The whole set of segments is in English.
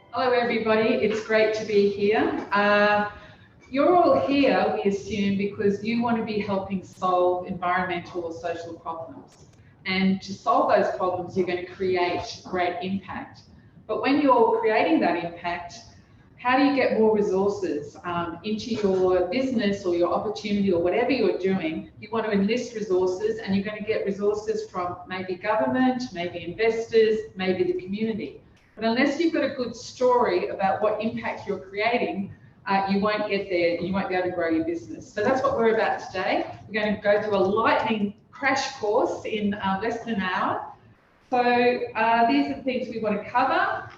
Hello everybody, it's great to be here. You're all here, we assume, because you want to be helping solve environmental or social problems. And to solve those problems, you're going to create great impact. But when you're creating that impact, how do you get more resources into your business or your opportunity or whatever you're doing? You want to enlist resources, and you're going to get resources from maybe government, maybe investors, maybe the community. But unless you've got a good story about what impact you're creating, you won't get there, you won't be able to grow your business. So that's what we're about today. We're going to go through a lightning crash course in less than an hour. So these are the things we want to cover.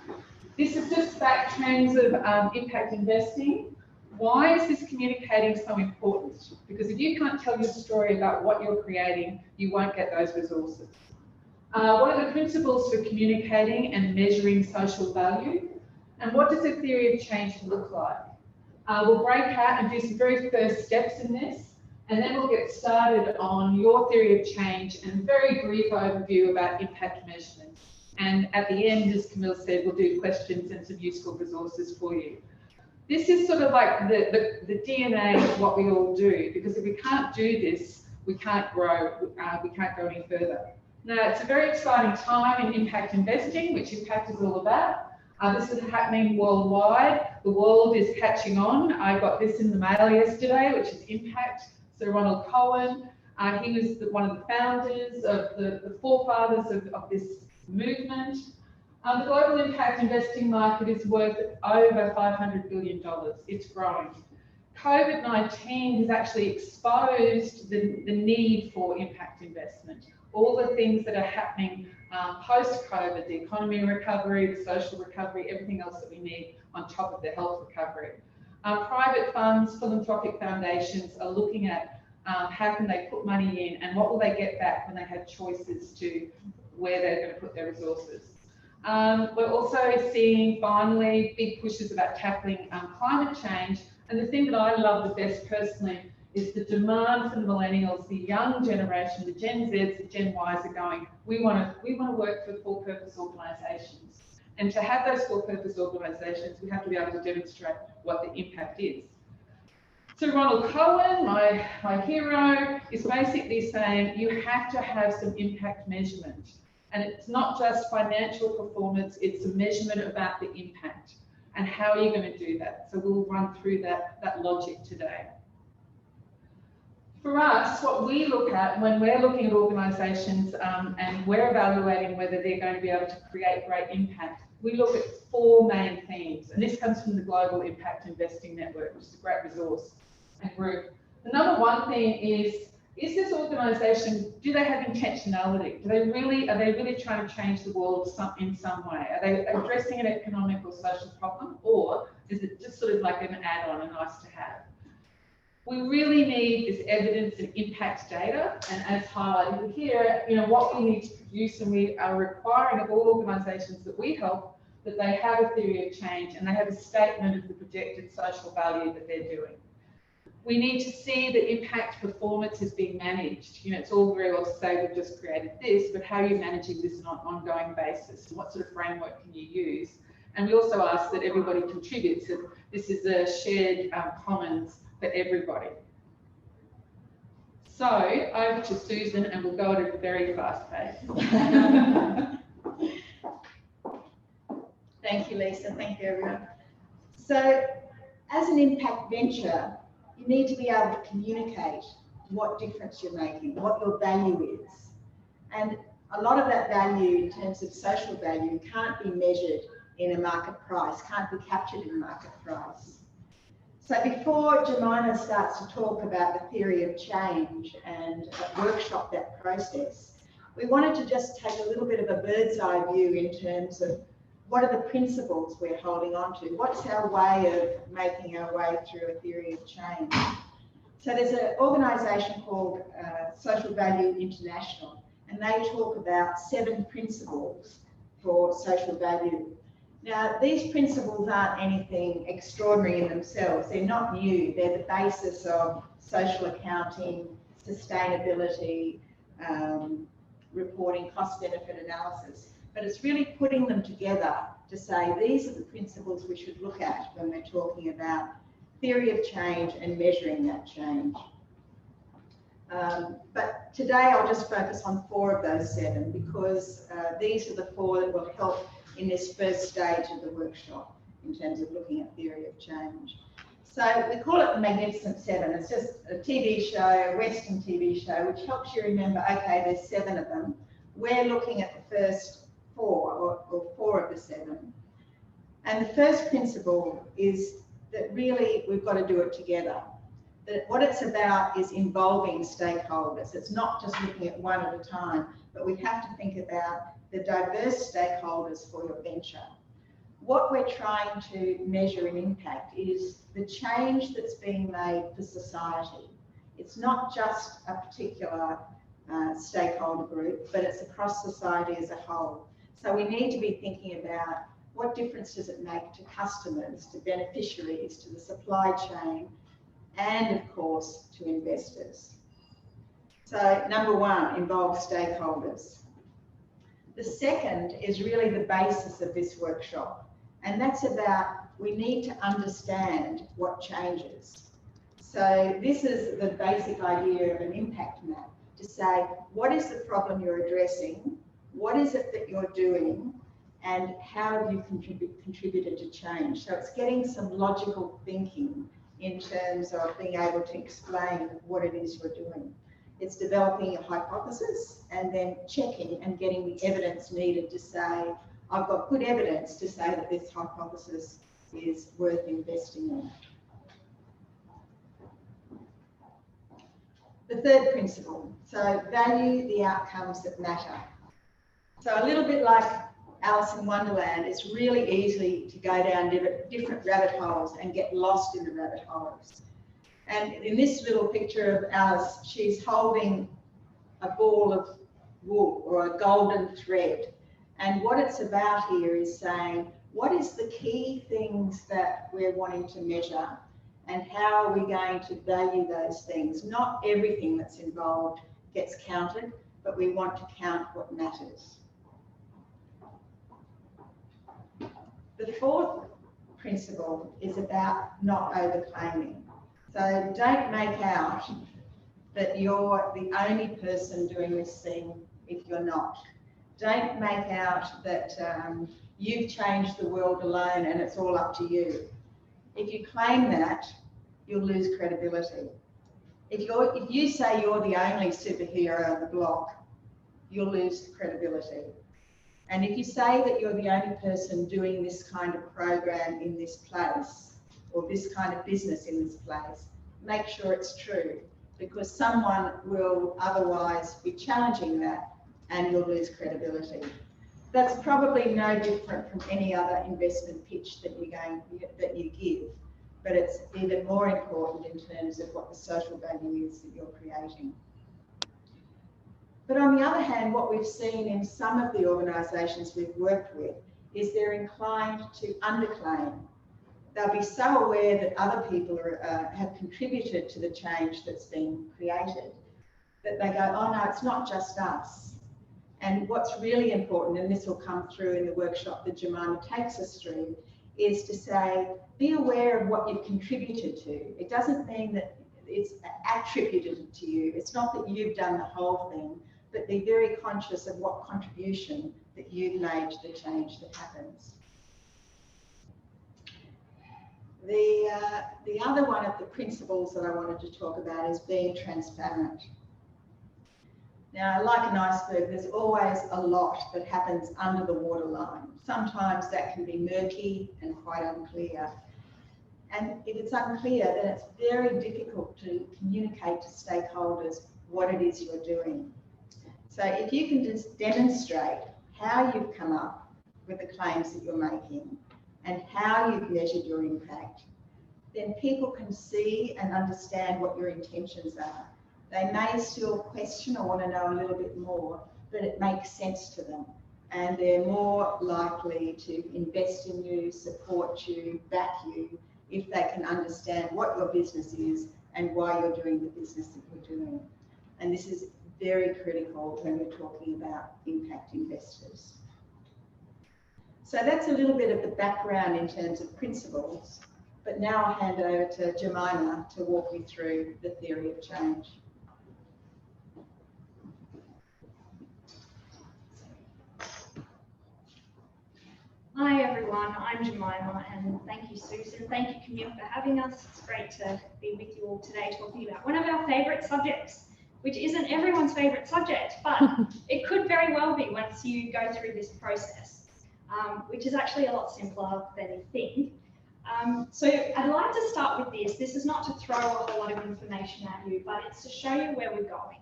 This is just about trends of impact investing. Why is this communicating so important? Because if you can't tell your story about what you're creating, you won't get those resources. What are the principles for communicating and measuring social value? And what does a theory of change look like? We'll break out and do some very first steps in this, and then we'll get started on your theory of change and a very brief overview about impact measurement. And at the end, as Camille said, we'll do questions and some useful resources for you. This is sort of like the DNA of what we all do, because if we can't do this, we can't grow, we can't go any further. Now, it's a very exciting time in impact investing, which Impact is all about. This is happening worldwide. The world is catching on. I got this in the mail yesterday, which is Impact. Sir Ronald Cohen, he was one of the founders of the forefathers of this movement. The global impact investing market is worth over $500 billion. It's growing. COVID-19 has actually exposed the need for impact investment. All the things that are happening post-COVID, the economy recovery, the social recovery, everything else that we need on top of the health recovery. Private funds, philanthropic foundations are looking at how can they put money in and what will they get back when they have choices to where they're going to put their resources. We're also seeing finally big pushes about tackling climate change. And the thing that I love the best personally is the demand from the millennials, the young generation, the Gen Zs, the Gen Ys are going, we want to work for for-purpose organisations. And to have those for-purpose organisations, we have to be able to demonstrate what the impact is. So Ronald Cohen, my hero, is basically saying you have to have some impact measurement. And it's not just financial performance, it's a measurement about the impact. And how are you going to do that? So we'll run through that logic today. For us, what we look at when we're looking at organisations and we're evaluating whether they're going to be able to create great impact, we look at four main themes. And this comes from the Global Impact Investing Network, which is a great resource and group. The number one thing is this organisation, do they have intentionality? Are they really trying to change the world in some way? Are they addressing an economic or social problem? Or is it just sort of like an add-on, a nice to have? We really need this evidence and impact data, and as highlighted here, what we need to produce, and we are requiring of all organisations that we help that they have a theory of change and they have a statement of the projected social value that they're doing. We need to see that impact performance is being managed. It's all very well to say we've just created this, but how are you managing this on an ongoing basis? And what sort of framework can you use? And we also ask that everybody contributes, that this is a shared commons for everybody. So over to Susan, and we'll go at a very fast pace. Thank you, Lisa. Thank you, everyone. So as an impact venture, you need to be able to communicate what difference you're making, what your value is. And a lot of that value in terms of social value can't be measured in a market price, can't be captured in a market price. So before Jemima starts to talk about the theory of change and workshop that process, we wanted to just take a little bit of a bird's eye view in terms of what are the principles we're holding on to? What's our way of making our way through a theory of change? So there's an organisation called Social Value International, and they talk about 7 principles for social value. Now, these principles aren't anything extraordinary in themselves. They're not new. They're the basis of social accounting, sustainability, reporting, cost-benefit analysis. but it's really putting them together to say these are the principles we should look at when we're talking about theory of change and measuring that change. But today I'll just focus on 4 of those 7 because these are the 4 that will help in this first stage of the workshop in terms of looking at theory of change. So we call it the Magnificent 7. It's just a TV show, a Western TV show, which helps you remember, okay, there's 7 of them. We're looking at the first 4 or 4 of the 7. And the first principle is that really we've got to do it together. That what it's about is involving stakeholders. It's not just looking at one at a time, but we have to think about the diverse stakeholders for your venture. What we're trying to measure in impact is the change that's being made for society. It's not just a particular stakeholder group, but it's across society as a whole. So we need to be thinking about what difference does it make to customers, to beneficiaries, to the supply chain, and of course to investors. So number 1, involve stakeholders. The second is really the basis of this workshop, and that's about we need to understand what changes. So this is the basic idea of an impact map, to say what is the problem you're addressing, what is it that you're doing, and how have you contributed to change. So it's getting some logical thinking in terms of being able to explain what it is you're doing. It's developing a hypothesis and then checking and getting the evidence needed to say, I've got good evidence to say that this hypothesis is worth investing in. The third principle, so value the outcomes that matter. So a little bit like Alice in Wonderland, it's really easy to go down different rabbit holes and get lost in the rabbit holes. And in this little picture of Alice, she's holding a ball of wool or a golden thread. And what it's about here is saying, what is the key things that we're wanting to measure and how are we going to value those things? Not everything that's involved gets counted, but we want to count what matters. The fourth principle is about not overclaiming. So don't make out that you're the only person doing this thing if you're not. Don't make out that you've changed the world alone and it's all up to you. If you claim that, you'll lose credibility. If you say you're the only superhero of the block, you'll lose credibility. And if you say that you're the only person doing this kind of program in this place, or this kind of business in this place, make sure it's true, because someone will otherwise be challenging that and you'll lose credibility. That's probably no different from any other investment pitch that you give, but it's even more important in terms of what the social value is that you're creating. But on the other hand, what we've seen in some of the organisations we've worked with is they're inclined to underclaim. They'll be so aware that other people have contributed to the change that's been created that they go, oh no, it's not just us. And what's really important, and this will come through in the workshop that Jemima takes us through, is to say, be aware of what you've contributed to. It doesn't mean that it's attributed to you. It's not that you've done the whole thing, but be very conscious of what contribution that you've made to the change that happens. The other one of the principles that I wanted to talk about is being transparent. Now, like an iceberg, there's always a lot that happens under the waterline. Sometimes that can be murky and quite unclear. And if it's unclear, then it's very difficult to communicate to stakeholders what it is you're doing. So if you can just demonstrate how you've come up with the claims that you're making and how you've measured your impact, then people can see and understand what your intentions are. They may still question or want to know a little bit more, but it makes sense to them. And they're more likely to invest in you, support you, back you, if they can understand what your business is and why you're doing the business that you're doing. And this is very critical when we're talking about impact investors. So that's a little bit of the background in terms of principles. But now I'll hand over to Jemima to walk you through the theory of change. Hi everyone, I'm Jemima, and thank you Susan, thank you Camille for having us. It's great to be with you all today talking about one of our favourite subjects, which isn't everyone's favourite subject, but it could very well be once you go through this process, which is actually a lot simpler than you think. So I'd like to start with this. This is not to throw a whole lot of information at you, but it's to show you where we're going.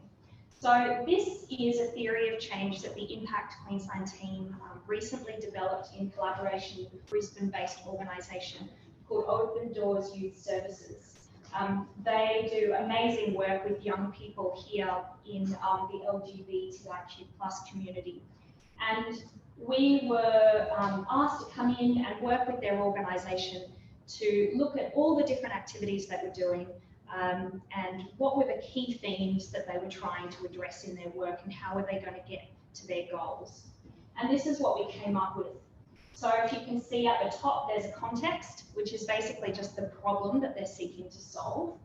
So this is a theory of change that the ImpaQt Queensland team recently developed in collaboration with a Brisbane-based organisation called Open Doors Youth Services. They do amazing work with young people here in the LGBTIQ+ community. And we were asked to come in and work with their organisation to look at all the different activities that we're doing, and what were the key themes that they were trying to address in their work, and how were they going to get to their goals. And this is what we came up with. So if you can see at the top, there's a context, which is basically just the problem that they're seeking to solve.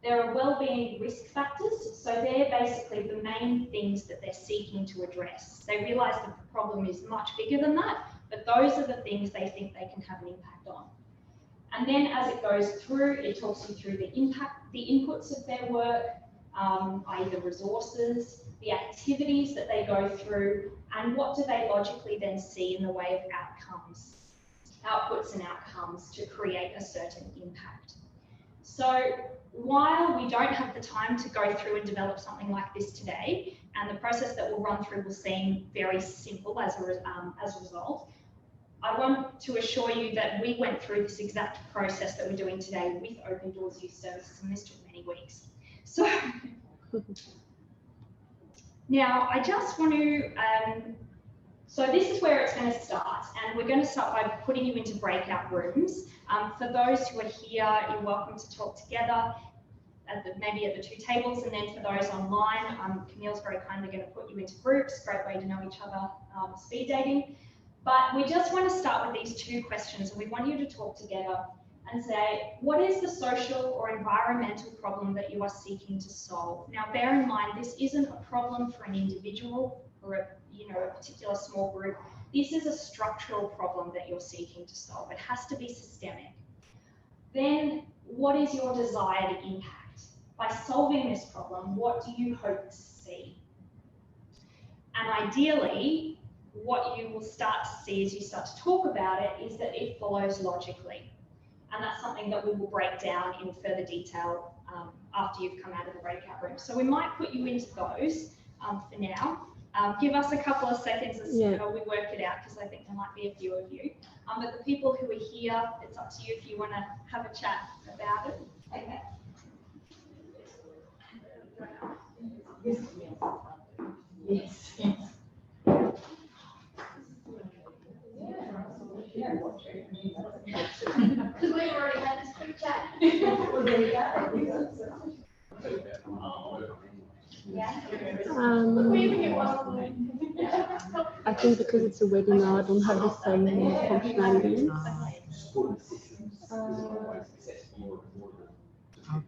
There are wellbeing risk factors, so they're basically the main things that they're seeking to address. They realise that the problem is much bigger than that, but those are the things they think they can have an impact on. And then as it goes through, it talks you through the impact, the inputs of their work, i.e. the resources, the activities that they go through, and what do they logically then see in the way of outcomes, outputs and outcomes to create a certain impact. So while we don't have the time to go through and develop something like this today, and the process that we'll run through will seem very simple as a result, I want to assure you that we went through this exact process that we're doing today with Open Doors Youth Services, and this took many weeks. So now I just want to, so this is where it's going to start, and we're going to start by putting you into breakout rooms. For those who are here, you're welcome to talk together, maybe at the two tables, and then for those online, Camille's very kindly going to put you into groups. Great way to know each other, speed dating. But we just want to start with these two questions, and we want you to talk together and say, what is the social or environmental problem that you are seeking to solve? Now, bear in mind, this isn't a problem for an individual or a particular small group. This is a structural problem that you're seeking to solve. It has to be systemic. Then, what is your desired impact? By solving this problem, what do you hope to see? And ideally, what you will start to see as you start to talk about it is that it follows logically. And that's something that we will break down in further detail after you've come out of the breakout room. So we might put you into those for now. Give us a couple of seconds as to how we work it out, because I think there might be a few of you. But the people who are here, it's up to you if you want to have a chat about it. Okay. Yes. Because we already had this quick chat. Well, there you go. I think because it's a webinar, I don't have the same functionalities.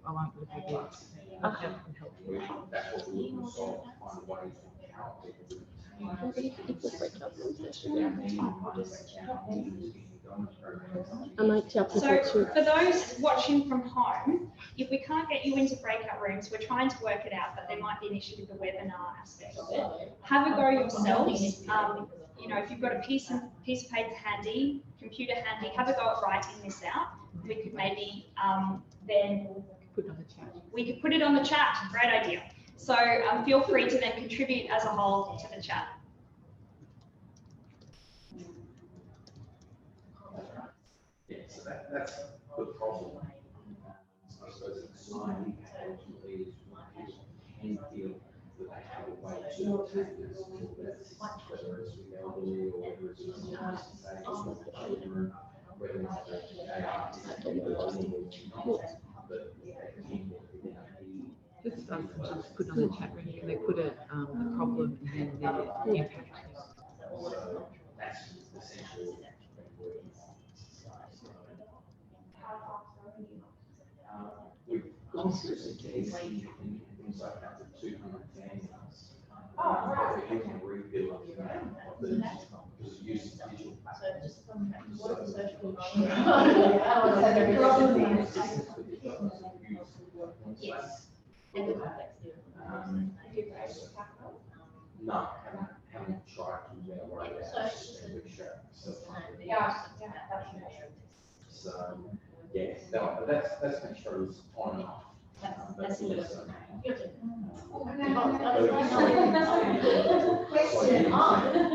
I won't look at it. So for those watching from home, if we can't get you into breakout rooms, we're trying to work it out, but there might be an issue with the webinar aspect of it. Have a go yourselves. If you've got a piece of paper handy, computer handy, have a go at writing this out. We could maybe then Put it on the chat. We could put it on the chat. Great idea. So feel free to then contribute as a whole to the chat. Yeah, so that's the problem. I suppose it's society ultimately can feel that they have a way to attack this, whether it's with elderly or whether it's with children, whether Just put on the chat room. Can they put the problem and then the impact? So that's essentially things like that, 200 families. You can rebuild because you use digital Yes. No, haven't tried to worry about so yeah, but that's make sure it's on and off. That's a little Question.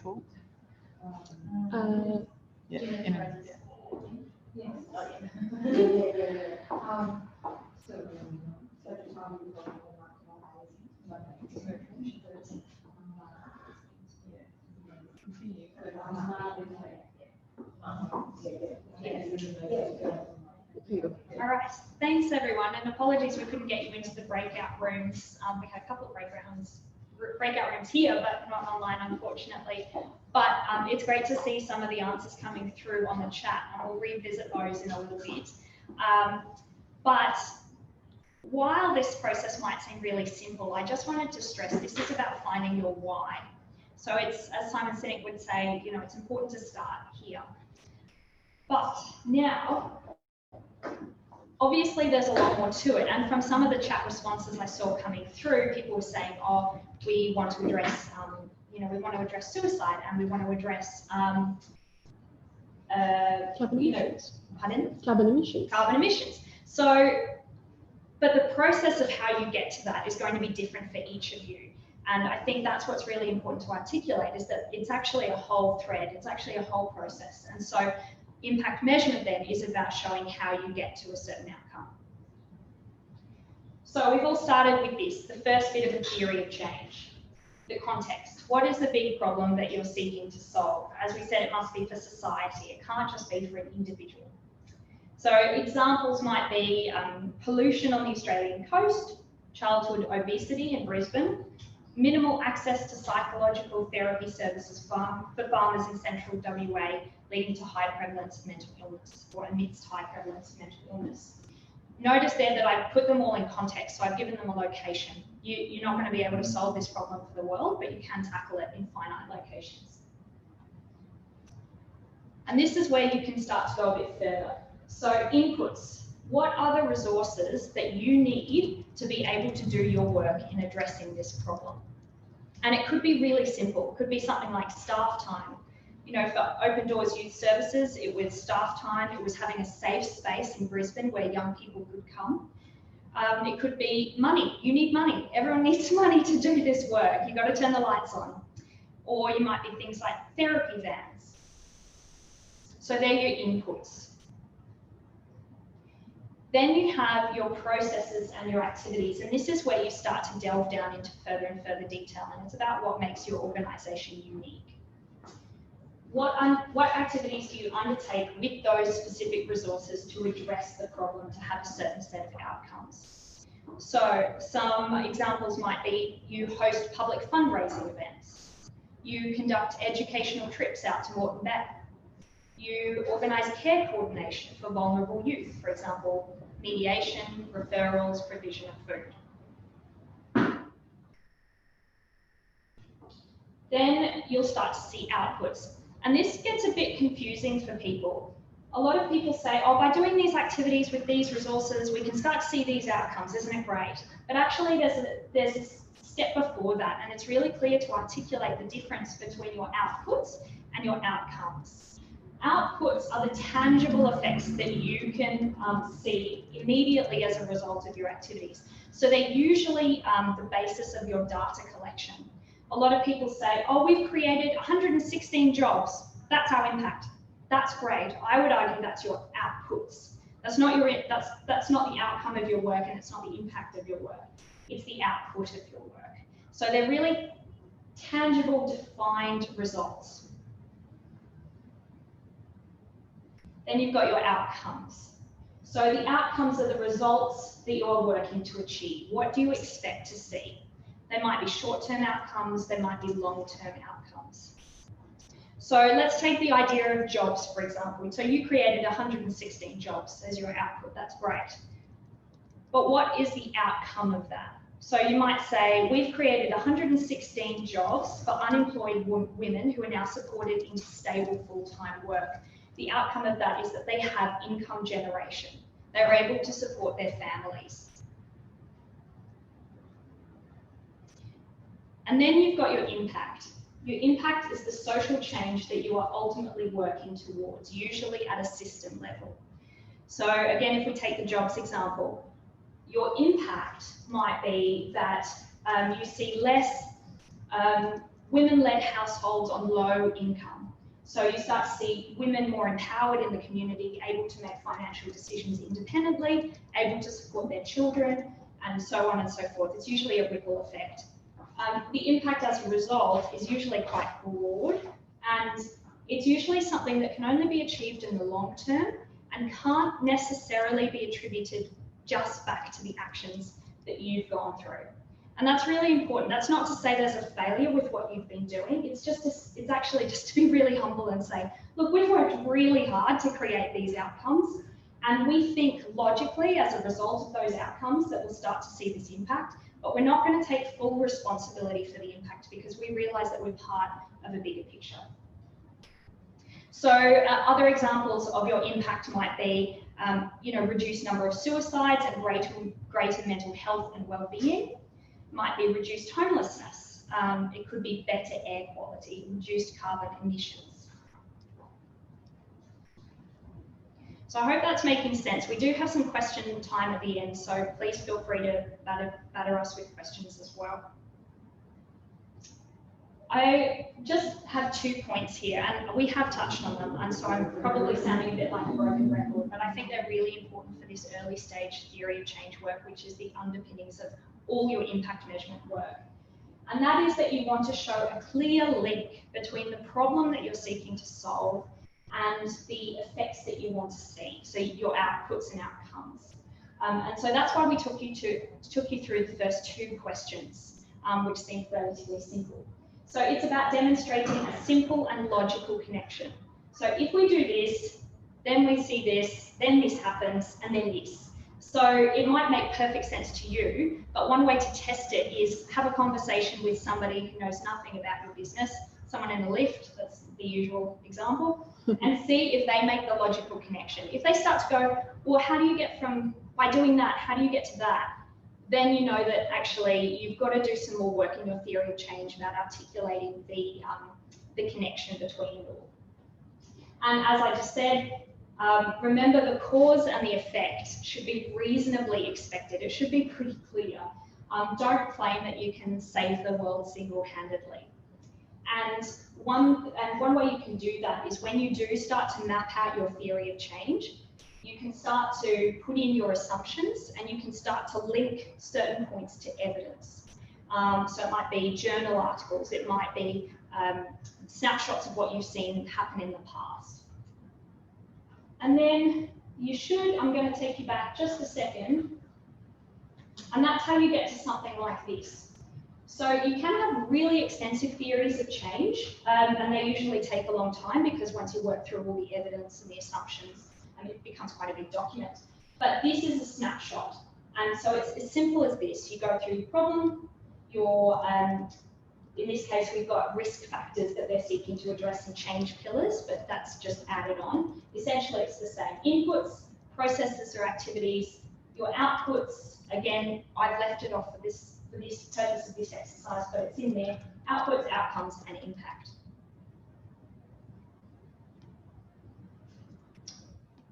talk? Yeah. All right, thanks everyone, and apologies we couldn't get you into the breakout rooms. We had a couple of breakout rooms here, but not online, unfortunately. But it's great to see some of the answers coming through on the chat, and we'll revisit those in a little bit. But while this process might seem really simple, I just wanted to stress this is about finding your why. So it's, as Simon Sinek would say, you know, it's important to start here. But now, obviously there's a lot more to it, and from some of the chat responses I saw coming through, people were saying, oh, we want to address, you know, we want to address suicide, and we want to address, Carbon emissions. Pardon? Carbon emissions. Carbon emissions. So, but the process of how you get to that is going to be different for each of you. And I think that's what's really important to articulate, is that it's actually a whole thread, it's actually a whole process. And so impact measurement then is about showing how you get to a certain outcome. So we've all started with this, the first bit of the theory of change, the context. What is the big problem that you're seeking to solve? As we said, it must be for society. It can't just be for an individual. So examples might be pollution on the Australian coast, childhood obesity in Brisbane, minimal access to psychological therapy services for farmers in central WA, leading to high prevalence of mental illness, or amidst high prevalence of mental illness. Notice there that I've put them all in context, so I've given them a location. You're not going to be able to solve this problem for the world, but you can tackle it in finite locations. And this is where you can start to go a bit further. So inputs. What are the resources that you need to be able to do your work in addressing this problem? And it could be really simple. It could be something like staff time. You know, for Open Doors Youth Services, it was staff time. It was having a safe space in Brisbane where young people could come. It could be money. You need money. Everyone needs money to do this work. You've got to turn the lights on. Or you might be things like therapy vans. So they're your inputs. Then you have your processes and your activities, and this is where you start to delve down into further and further detail, and it's about what makes your organisation unique. What activities do you undertake with those specific resources to address the problem, to have a certain set of outcomes? So some examples might be you host public fundraising events, you conduct educational trips out to Moreton Bay, you organise care coordination for vulnerable youth, for example, mediation, referrals, provision of food. Then you'll start to see outputs. And this gets a bit confusing for people. A lot of people say, oh, by doing these activities with these resources, we can start to see these outcomes, isn't it great? But actually there's a step before that, and it's really clear to articulate the difference between your outputs and your outcomes. Outputs are the tangible effects that you can see immediately as a result of your activities. So they're usually the basis of your data collection. A lot of people say, oh, we've created 116 jobs. That's our impact. That's great. I would argue that's your outputs. That's not the outcome of your work, and it's not the impact of your work. It's the output of your work. So they're really tangible, defined results. Then you've got your outcomes. So the outcomes are the results that you're working to achieve. What do you expect to see? They might be short-term outcomes, they might be long-term outcomes. So let's take the idea of jobs, for example. So you created 116 jobs as your output, that's great. But what is the outcome of that? So you might say, we've created 116 jobs for unemployed women who are now supported into stable full-time work. The outcome of that is that they have income generation. They're able to support their families. And then you've got your impact. Your impact is the social change that you are ultimately working towards, usually at a system level. So again, if we take the jobs example, your impact might be that you see less women-led households on low income. So you start to see women more empowered in the community, able to make financial decisions independently, able to support their children, and so on and so forth. It's usually a ripple effect. The impact as a result is usually quite broad, and it's usually something that can only be achieved in the long term and can't necessarily be attributed just back to the actions that you've gone through. And that's really important. That's not to say there's a failure with what you've been doing. It's actually just to be really humble and say, look, we've worked really hard to create these outcomes, and we think logically as a result of those outcomes that we'll start to see this impact, but we're not going to take full responsibility for the impact because we realize that we're part of a bigger picture. So other examples of your impact might be, reduced number of suicides and greater mental health and well-being. Might be reduced homelessness. It could be better air quality, reduced carbon emissions. So I hope that's making sense. We do have some question time at the end, so please feel free to batter us with questions as well. I just have 2 points here, and we have touched on them, and so I'm probably sounding a bit like a broken record, but I think they're really important for this early stage theory of change work, which is the underpinnings of all your impact measurement work. And that is that you want to show a clear link between the problem that you're seeking to solve and the effects that you want to see, so your outputs and outcomes. And so that's why we took you through the first 2 questions, which seemed relatively simple. So it's about demonstrating a simple and logical connection. So if we do this, then we see this, then this happens, and then this. So it might make perfect sense to you, but one way to test it is have a conversation with somebody who knows nothing about your business, someone in a lift, that's the usual example, and see if they make the logical connection. If they start to go, well, how do you get by doing that, how do you get to that? Then you know that actually you've got to do some more work in your theory of change about articulating the connection between it all. And as I just said, remember the cause and the effect should be reasonably expected. It should be pretty clear. Don't claim that you can save the world single-handedly. And one way you can do that is when you do start to map out your theory of change, you can start to put in your assumptions and you can start to link certain points to evidence. So it might be journal articles, it might be snapshots of what you've seen happen in the past. And then you should, I'm going to take you back just a second, and that's how you get to something like this. So you can have really extensive theories of change, and they usually take a long time because once you work through all the evidence and the assumptions, it becomes quite a big document. But this is a snapshot, and so it's as simple as this. You go through your problem, in this case we've got risk factors that they're seeking to address and change pillars, but that's just added on. Essentially it's the same inputs, processes or activities, your outputs, again I've left it off for this purpose of this exercise, but it's in there, outputs, outcomes and impact.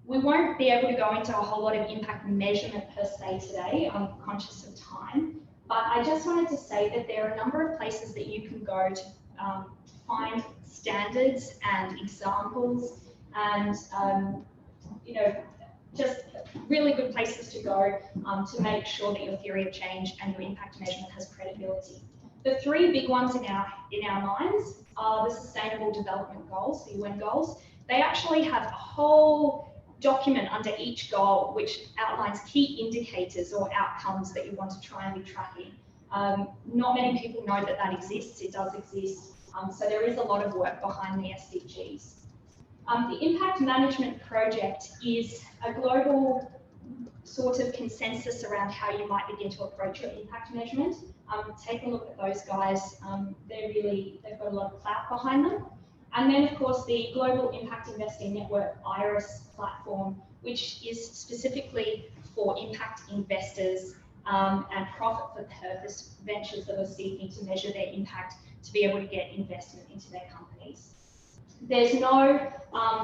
We won't be able to go into a whole lot of impact measurement per se today, I'm conscious of time, but I just wanted to say that there are a number of places that you can go to find standards and examples and just really good places to go to make sure that your theory of change and your impact measurement has credibility. The 3 big ones in our minds are the Sustainable Development Goals, the UN goals. They actually have a whole document under each goal which outlines key indicators or outcomes that you want to try and be tracking. Not many people know that that exists. It does exist. So there is a lot of work behind the SDGs. The Impact Management Project is a global sort of consensus around how you might begin to approach your impact measurement. Take a look at those guys. They've got a lot of clout behind them. And then, of course, the Global Impact Investing Network, IRIS platform, which is specifically for impact investors and profit-for-purpose ventures that are seeking to measure their impact to be able to get investment into their companies. There's no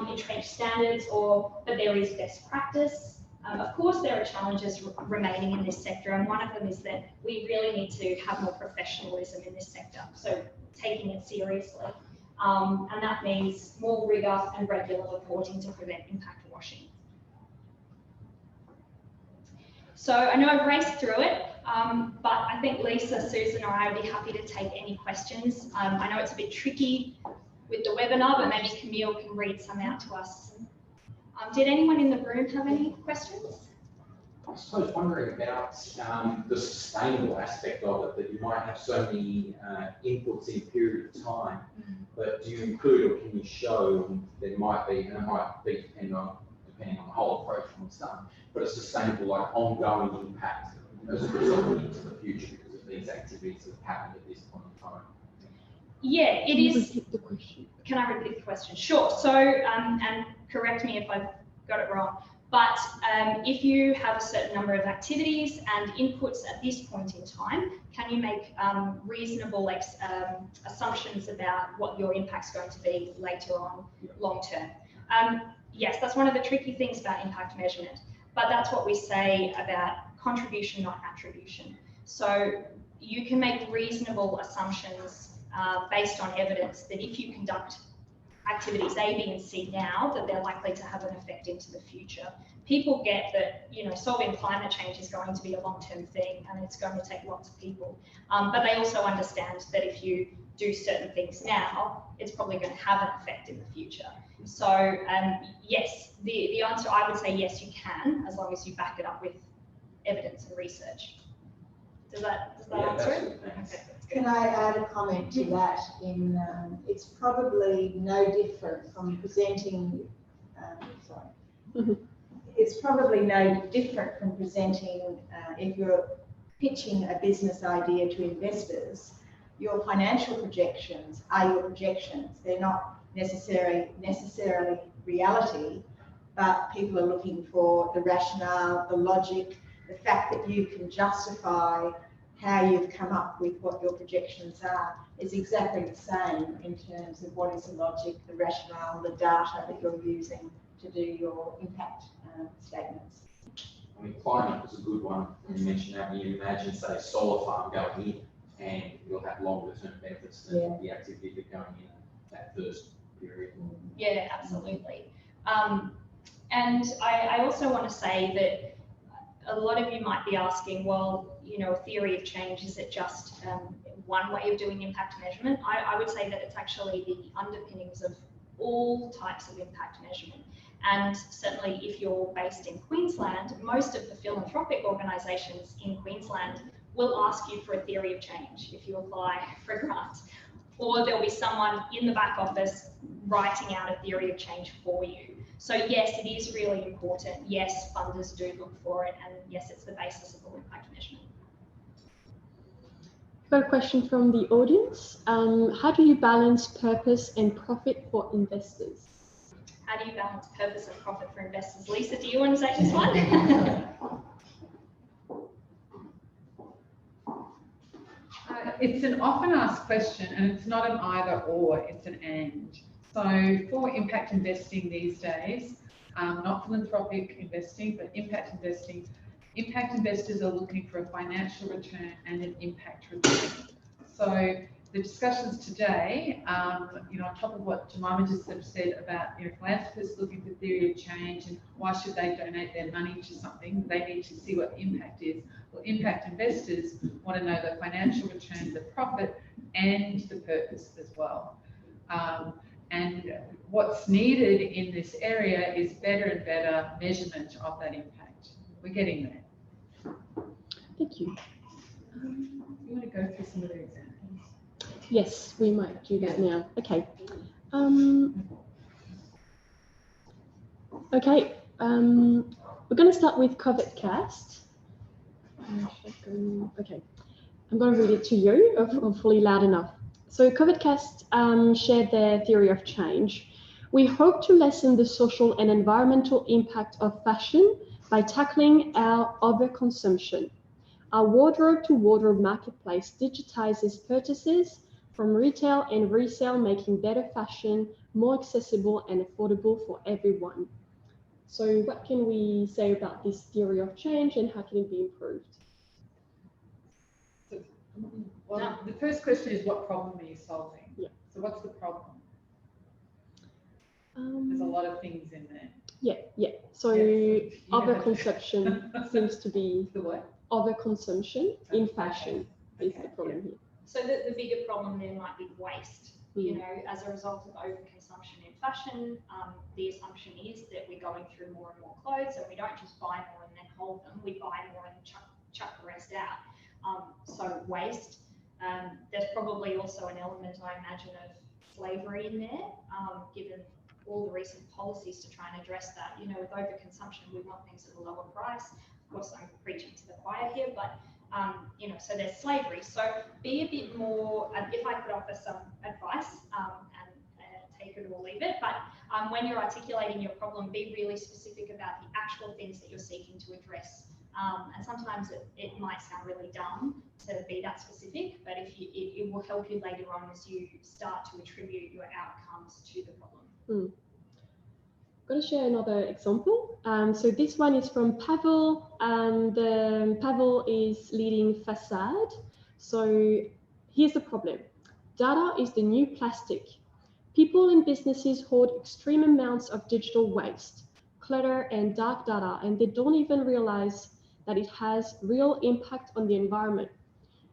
entrenched standards, but there is best practice. Of course, there are challenges remaining in this sector, and one of them is that we really need to have more professionalism in this sector, so taking it seriously. And that means more rigour and regular reporting to prevent impact washing. So I know I've raced through it, but I think Lisa, Susan, or I would be happy to take any questions. I know it's a bit tricky with the webinar, but maybe Camille can read some out to us. Did anyone in the room have any questions? I suppose wondering about the sustainable aspect of it, that you might have so many inputs in a period of time, but do you include or can you show there might be, and it might be depending on the whole approach from the start, but a sustainable, like ongoing impact as a result into the future because of these activities that have happened at this point in time? Yeah, it is. Repeat the question. Can I repeat the question? Sure. So, and correct me if I've got it wrong, but if you have a certain number of activities and inputs at this point in time, can you make reasonable assumptions about what your impact's going to be later on, long term? Yes, that's one of the tricky things about impact measurement, but that's what we say about contribution, not attribution. So you can make reasonable assumptions based on evidence that if you conduct activities A, B, and C now, that they're likely to have an effect into the future. People get that, you know, solving climate change is going to be a long-term thing and it's going to take lots of people. But they also understand that if you do certain things now, it's probably going to have an effect in the future. So yes, the answer, I would say yes, you can, as long as you back it up with evidence and research. Does that answer it? Okay. Can I add a comment to that? It's probably no different from presenting. It's probably no different from presenting if you're pitching a business idea to investors. Your financial projections are your projections. They're not necessarily reality, but people are looking for the rationale, the logic, the fact that you can justify how you've come up with what your projections are is exactly the same in terms of what is the logic, the rationale, the data that you're using to do your impact statements. I mean, climate was a good one. You mentioned that when you imagine, say, a solar farm going in, and you'll have longer term benefits than the activity that going in that first period. Yeah, absolutely. And I also want to say that a lot of you might be asking, well, you know, theory of change, is it just one way of doing impact measurement? I would say that it's actually the underpinnings of all types of impact measurement. And certainly if you're based in Queensland, most of the philanthropic organisations in Queensland will ask you for a theory of change if you apply for a grant. Or there'll be someone in the back office writing out a theory of change for you. So yes, it is really important. Yes, funders do look for it, and yes, it's the basis of all impact measurement. Got a question from the audience. How do you balance purpose and profit for investors? How do you balance purpose and profit for investors? Lisa, do you want to say this one? It's an often asked question, and it's not an either or, it's an and. So for impact investing these days, not philanthropic investing, but impact investing, impact investors are looking for a financial return and an impact return. So the discussions today, you know, on top of what Jemima just sort of said about, you know, philanthropists looking for theory of change and why should they donate their money to something, they need to see what the impact is. Well, impact investors want to know the financial return, the profit, and the purpose as well. And what's needed in this area is better and better measurement of that impact. We're getting there. Thank you. You want to go through some of the examples? Yes, we might do that now. Okay. Okay. We're going to start with COVIDcast. Okay. I'm going to read it to you, hopefully loud enough. So COVIDcast shared their theory of change. We hope to lessen the social and environmental impact of fashion by tackling our overconsumption. Our wardrobe-to-wardrobe marketplace digitizes purchases from retail and resale, making better fashion more accessible and affordable for everyone. So what can we say about this theory of change and how can it be improved? Well, the first question is, what problem are you solving? Yeah. So what's the problem? There's a lot of things in there. Yeah. So overconsumption seems to be The what? overconsumption in fashion is the problem here. So the bigger problem there might be waste. You know, as a result of overconsumption in fashion, the assumption is that we're going through more and more clothes, and we don't just buy more and then hold them. We buy more and chuck the rest out. So waste. There's probably also an element, I imagine, of slavery in there, given all the recent policies to try and address that. You know, with overconsumption, we want things at a lower price. Of course, I'm preaching to the choir here, but you know, so there's slavery. So be a bit more, if I could offer some advice, and take it or leave it, but when you're articulating your problem, be really specific about the actual things that you're seeking to address. And sometimes it might sound really dumb to be that specific, but if it will help you later on as you start to attribute your outcomes to the problem. I'm going to share another example. So this one is from Pavel. Pavel is leading Facade. So here's the problem. Data is the new plastic. People and businesses hoard extreme amounts of digital waste, clutter and dark data, and they don't even realize that it has real impact on the environment.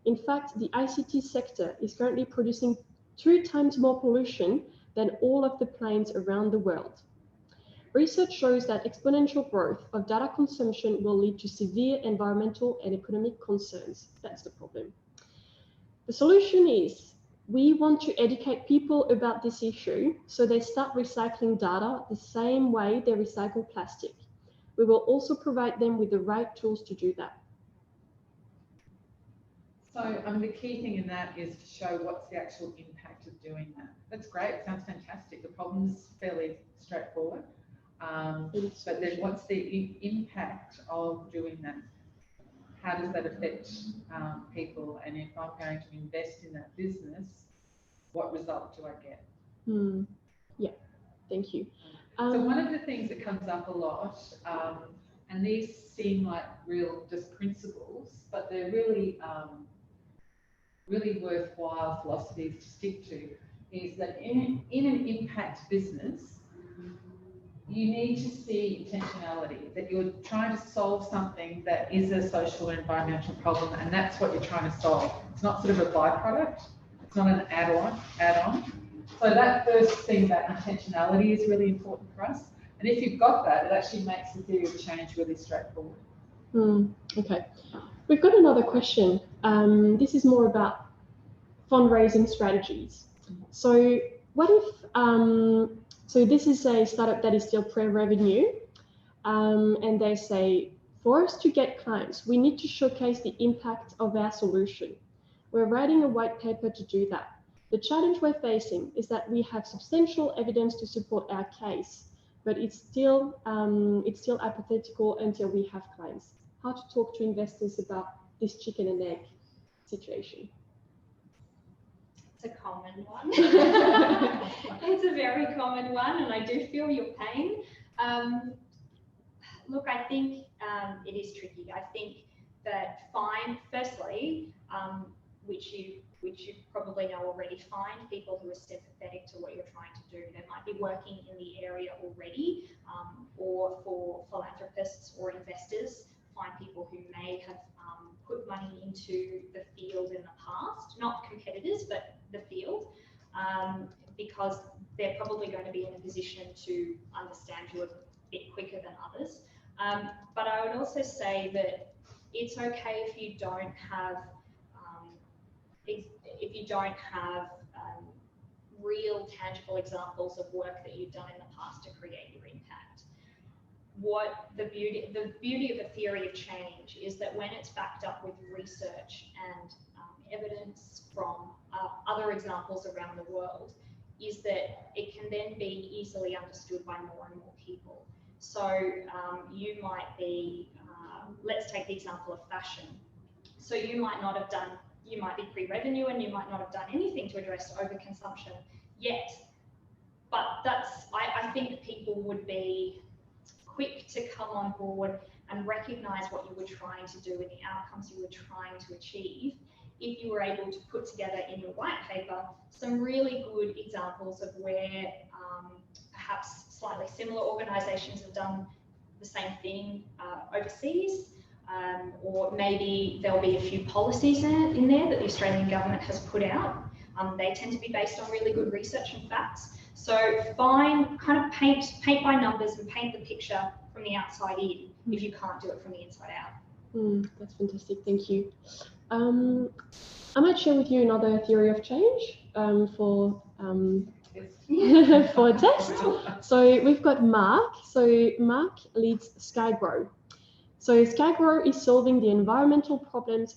In fact, the ICT sector is currently producing 2 times more pollution than all of the planes around the world. Research shows that exponential growth of data consumption will lead to severe environmental and economic concerns. That's the problem. The solution is we want to educate people about this issue so they start recycling data the same way they recycle plastic. We will also provide them with the right tools to do that. So the key thing in that is to show what's the actual impact of doing that. That's great, sounds fantastic. The problem's fairly straightforward. But then what's the impact of doing that? How does that affect people? And if I'm going to invest in that business, what result do I get? Yeah, thank you. So one of the things that comes up a lot, and these seem like real just principles, but they're really, really worthwhile philosophies to stick to, is that in an impact business, you need to see intentionality, that you're trying to solve something that is a social and environmental problem, and that's what you're trying to solve. It's not sort of a byproduct, it's not an add-on. So that first thing about intentionality is really important for us. And if you've got that, it actually makes the theory of change really straightforward. Okay. We've got another question. This is more about fundraising strategies. So what if, so this is a startup that is still pre-revenue, and they say, for us to get clients, we need to showcase the impact of our solution. We're writing a white paper to do that. The challenge we're facing is that we have substantial evidence to support our case, but it's still hypothetical until we have clients. How to talk to investors about this chicken and egg situation? It's a common one. It's a very common one, and I do feel your pain. Look, I think it is tricky. I think that firstly, which you probably know already, find people who are sympathetic to what you're trying to do. They might be working in the area already, or for philanthropists or investors, find people who may have put money into the field in the past, not competitors, but the field, because they're probably going to be in a position to understand you a bit quicker than others. But I would also say that it's okay if you don't have real tangible examples of work that you've done in the past to create your impact. What the beauty of a theory of change is that when it's backed up with research and evidence from other examples around the world, is that it can then be easily understood by more and more people. So you might be, let's take the example of fashion. So you might be pre-revenue and you might not have done anything to address overconsumption yet. But I think people would be quick to come on board and recognise what you were trying to do and the outcomes you were trying to achieve, if you were able to put together in your white paper some really good examples of where perhaps slightly similar organisations have done the same thing overseas, or maybe there'll be a few policies in there that the Australian government has put out. They tend to be based on really good research and facts. So kind of paint by numbers and paint the picture from the outside in if you can't do it from the inside out. That's fantastic, thank you. I might share with you another theory of change for for a test. So we've got Mark. So Mark leads SkyGrow. So SkyGrow is solving the environmental problems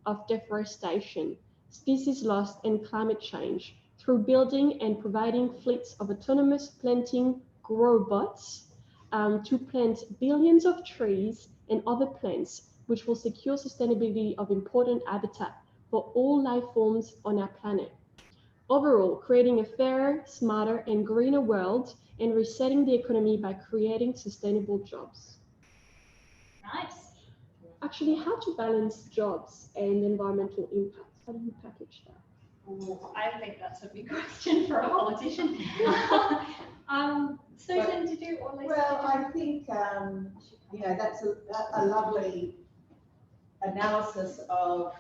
of deforestation, species loss, and climate change through building and providing fleets of autonomous planting grow bots to plant billions of trees and other plants, which will secure sustainability of important habitat for all life forms on our planet. Overall, creating a fairer, smarter, and greener world, and resetting the economy by creating sustainable jobs. Nice. Actually, how to balance jobs and environmental impact? How do you package that? I think that's a big question for a politician. Susan, did you or Lisa? Well, I think that's a lovely analysis of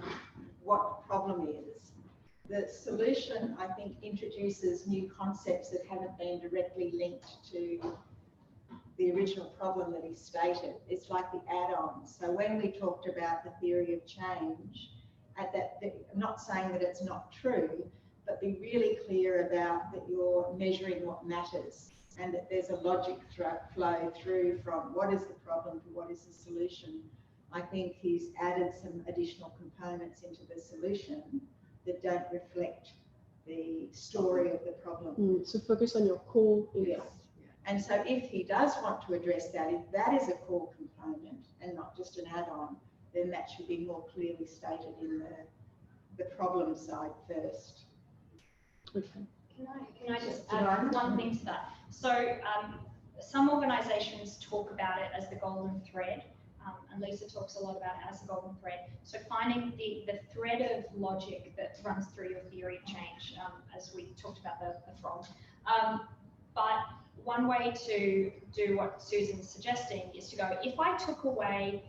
what the problem is. The solution, I think, introduces new concepts that haven't been directly linked to the original problem that he stated. It's like the add-ons. So when we talked about the theory of change, I'm not saying that it's not true, but be really clear about that you're measuring what matters and that there's a logic flow through from what is the problem to what is the solution. I think he's added some additional components into the solution that don't reflect the story of the problem. So focus on your core impact. Yes. And so if he does want to address that, if that is a core component and not just an add-on, then that should be more clearly stated in the problem side first. Okay. Can I just add one thing to that? So some organisations talk about it as the golden thread, and Lisa talks a lot about it as the golden thread. So finding the thread of logic that runs through your theory of change, as we talked about the frog. But one way to do what Susan's suggesting is to go, if I took away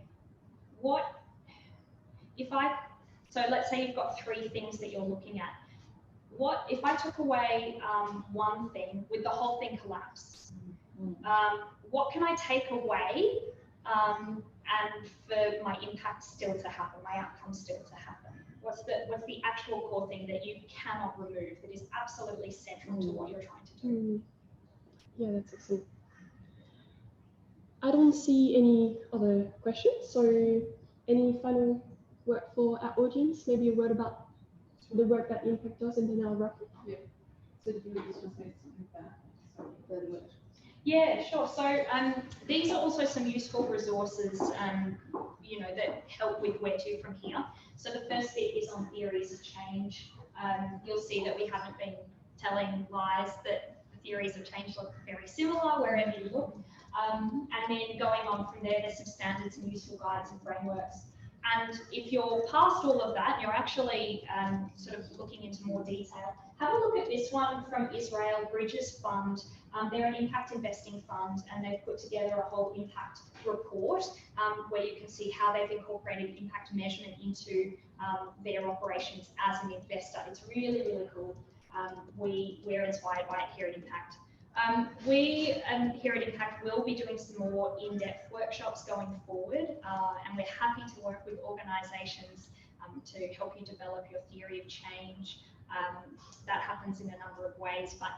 so let's say you've got 3 things that you're looking at. What if I took away one thing, would the whole thing collapse? What can I take away and for my impact still to happen, my outcome still to happen? What's the actual core thing that you cannot remove that is absolutely central to what you're trying to do? Yeah, that's excellent. I don't see any other questions. So any final word for our audience? Maybe a word about the work that ImpaQt does, and then I'll wrap up. Yeah. So did you just want to say something about further work? Yeah, sure. So these are also some useful resources, that help with where to from here. So the first bit is on theories of change. You'll see that we haven't been telling lies, that the theories of change look very similar wherever you look. And then going on from there, there's some standards and useful guides and frameworks. And if you're past all of that, you're actually sort of looking into more detail. Have a look at this one from Israel, Bridges Fund. They're an impact investing fund, and they've put together a whole impact report where you can see how they've incorporated impact measurement into their operations as an investor. It's really, really cool. We're inspired by it here at ImpaQt. We here at ImpaQt will be doing some more in-depth workshops going forward, and we're happy to work with organisations to help you develop your theory of change. That happens in a number of ways, but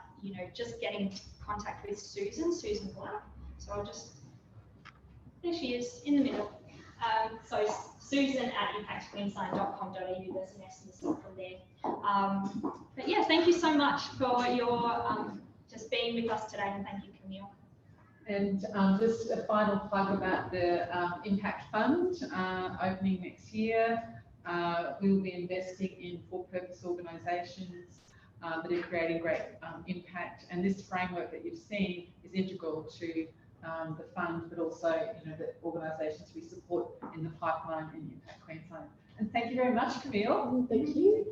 just getting in contact with Susan Black. So there she is in the middle. So Susan at impactqueensland.com.au. There's an SMS from there. But yeah, thank you so much for your just being with us today, and thank you, Camille. And just a final plug about the ImpaQt Fund opening next year. We will be investing in for-purpose organisations that are creating great impact, and this framework that you've seen is integral to the fund, but also the organisations we support in the pipeline in ImpaQt Queensland. And thank you very much, Camille. Thank you.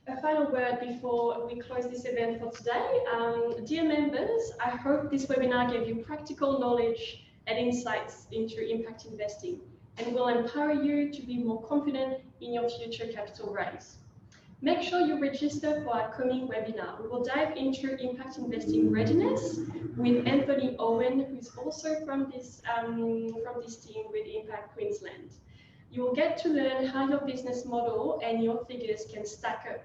A final word before we close this event for today. Dear members, I hope this webinar gave you practical knowledge and insights into impact investing and will empower you to be more confident in your future capital raise. Make sure you register for our coming webinar. We will dive into impact investing readiness with Anthony Owen, who's also from this team with ImpaQt Queensland. You will get to learn how your business model and your figures can stack up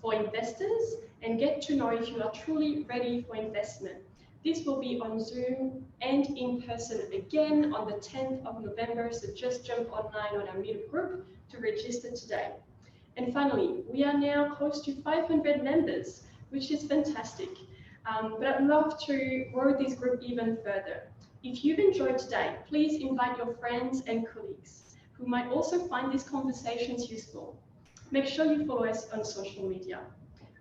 for investors and get to know if you are truly ready for investment. This will be on Zoom and in person again on the 10th of November, so just jump online on our meetup group to register today. And finally, we are now close to 500 members, which is fantastic. But I'd love to grow this group even further. If you've enjoyed today, please invite your friends and colleagues who might also find these conversations useful. Make sure you follow us on social media.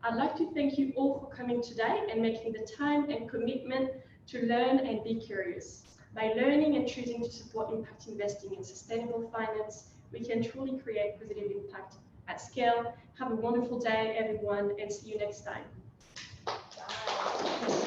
I'd like to thank you all for coming today and making the time and commitment to learn and be curious. By learning and choosing to support impact investing and sustainable finance, we can truly create positive impact at scale. Have a wonderful day, everyone, and see you next time. Bye.